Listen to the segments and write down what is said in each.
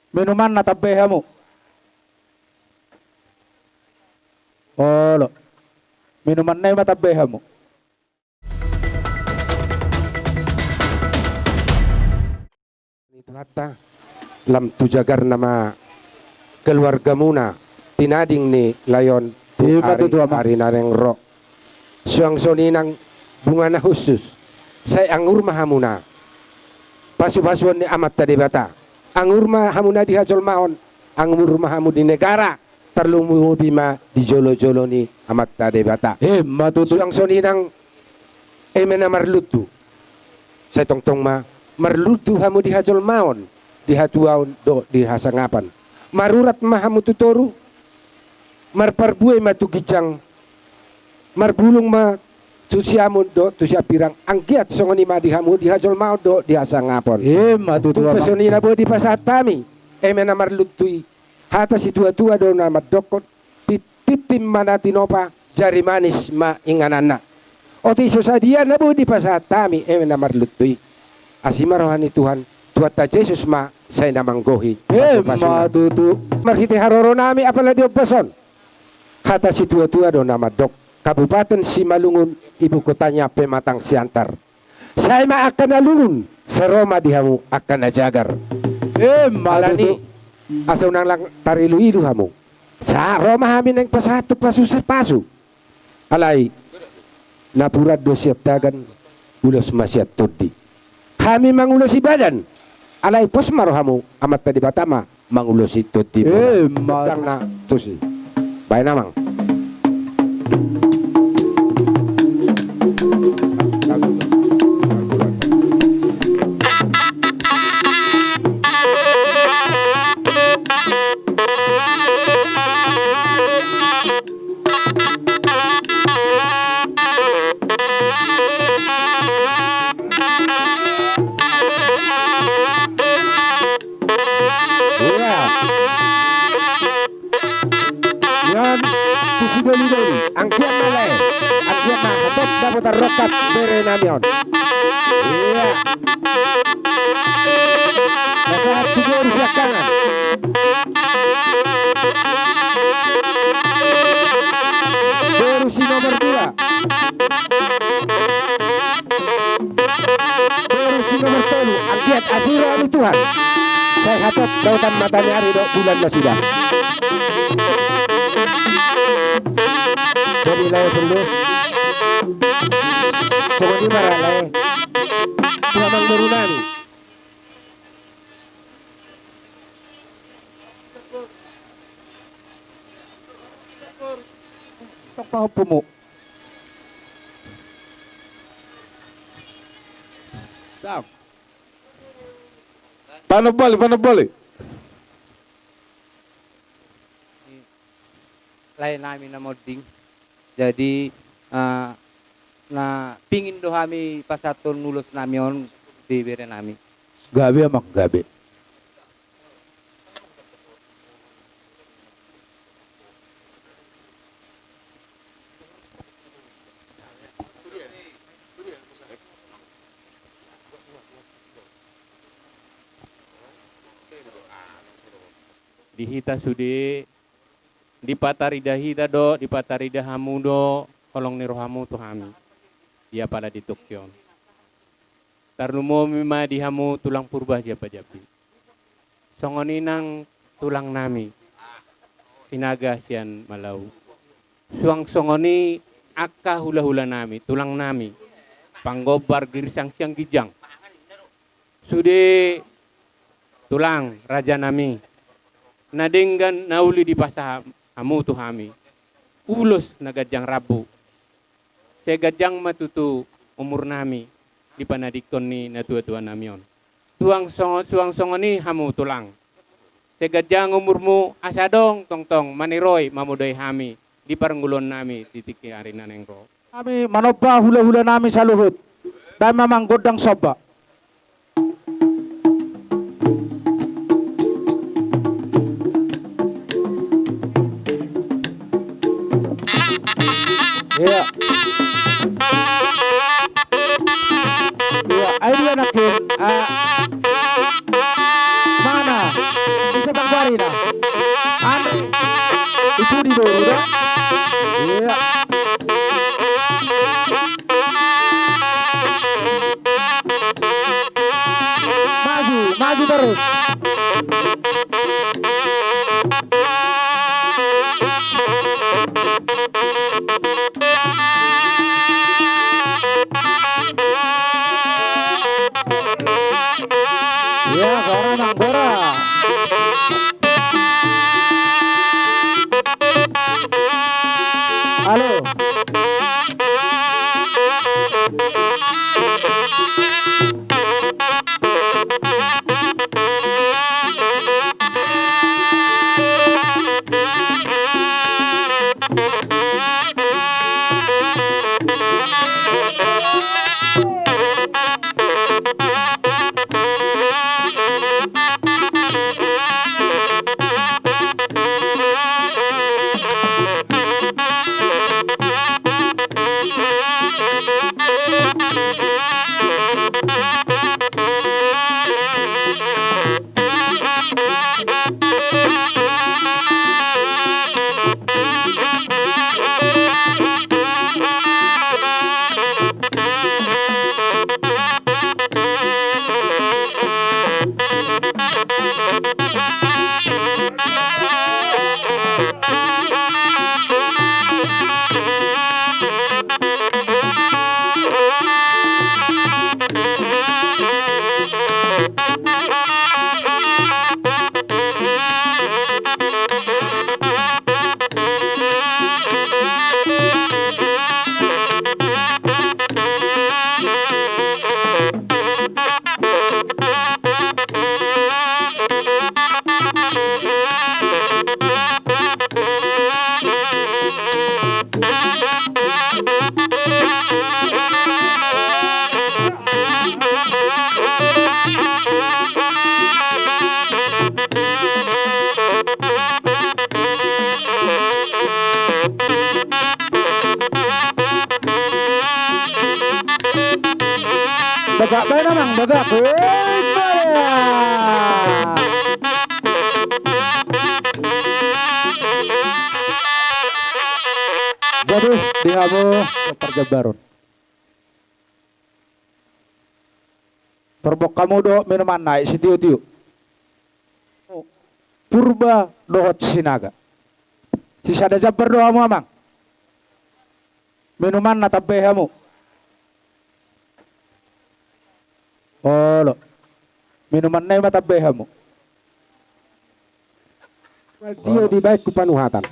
Minuman na tabeha mo. Olo. Minuman na yung matabeha mo. Itu hatta lam tujagar nama keluarga muna tinading ni layon tu ari nareng ro suang soninang bunga na khusus say angur mahamuna pasu-pasuan ni amat tadi bata angur mahamuna di hajol maon angur mahamu di negara terlumu bima di jolo-jolo ni amat tadi bata Matutu. suang soninang emena marlutu say tong-tong ma marlutu hamu di hajol maon di hatuaon do di hasangapan marurat mahamu tutoru marparbue matu gijang marbulung ma tusiamun do tusia pirang anggiat songoni ma di hamu di hajol maon do di hasangapan Matutu. pesonina bo di pasatami emena marlutui hata si tua-tua do nama dokot titim manatinopa jari manis ma inganana oti sosadia na bo di pasatami emena marlutui asima rohani Tuhan tuata Yesus ma saya namang gohi Matutu. marhiti haroro nami apala di obason kata si tua-tua do nama dok Kabupaten Simalungun ibu kotanya Pematang Siantar saya ma akan alungun seroma dihamu akan ajagar malani asaw nang lang tarilu-ilu hamu sa Roma hamin ng pasatu pasu sa pasu alay napurad do siap tagan ulos masyat tudi kami mangulos badan alay pos marohamu amat tadi batama mangulos tudi madang na tusi baik namang yan tusidoli-doli angkian malay angkian na hatop dapat rokat bere namion iya nasahat tugor siya kanan baru si nomor 2 baru si nomor 3 angkiat asiro anu Tuhan saya hatop dautan matanya hari dok bulan na sudah jadi layak perlu semua di marah layak tuamang merunani Apa mo? Sam. Paano balik? Lain namin na modding. Jadi na pingin do kami pasaton nulos namin bibire namin. Gabi amak gabi. Dihita sude di patarida hita do di patarida hamu do kolong ni rohamu tu hami dia pada di Tokyo tarnumo mima di hamu tulang purba siapa japi songoni nang tulang nami pinaga sian malau suang songoni akka hula-hula nami tulang nami panggobar girisang siang gijang sude tulang raja nami nadenggan nauli di pasah hamu tu hami ulos nagajang rabu saya gajang matutu umur nami di panadikon ni na tua-tua namion suang songon ni hamu tulang saya gajang umurmu asadong tong maniroy mamudoy hami di paranggulon nami titik hari nanengro Kami manoba hula-hula nami sa luhut. Dan mamang godang soba. Iya. Iya, idea nakin. Mana? Isa na. Andre. Itu di bawah udah. Iya. Maju terus. Ya, Gora Mang Gora. Halo. Bagak ba namang bagak? Jadi di kamu pergebaron. Perbok kamu do minuman naik si tiu-tiu. Purba dohot sinaga. Sisa ada berdoa mu amang. Minuman natabe kamu. Oh lo. Minuman na matabe kamu. Tio di baik ku panuhatan.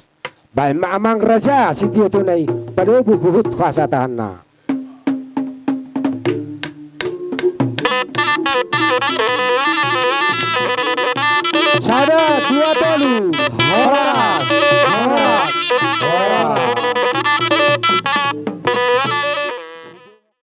Baik maamang raja si tio tunai pada buhut kuasa tahan na.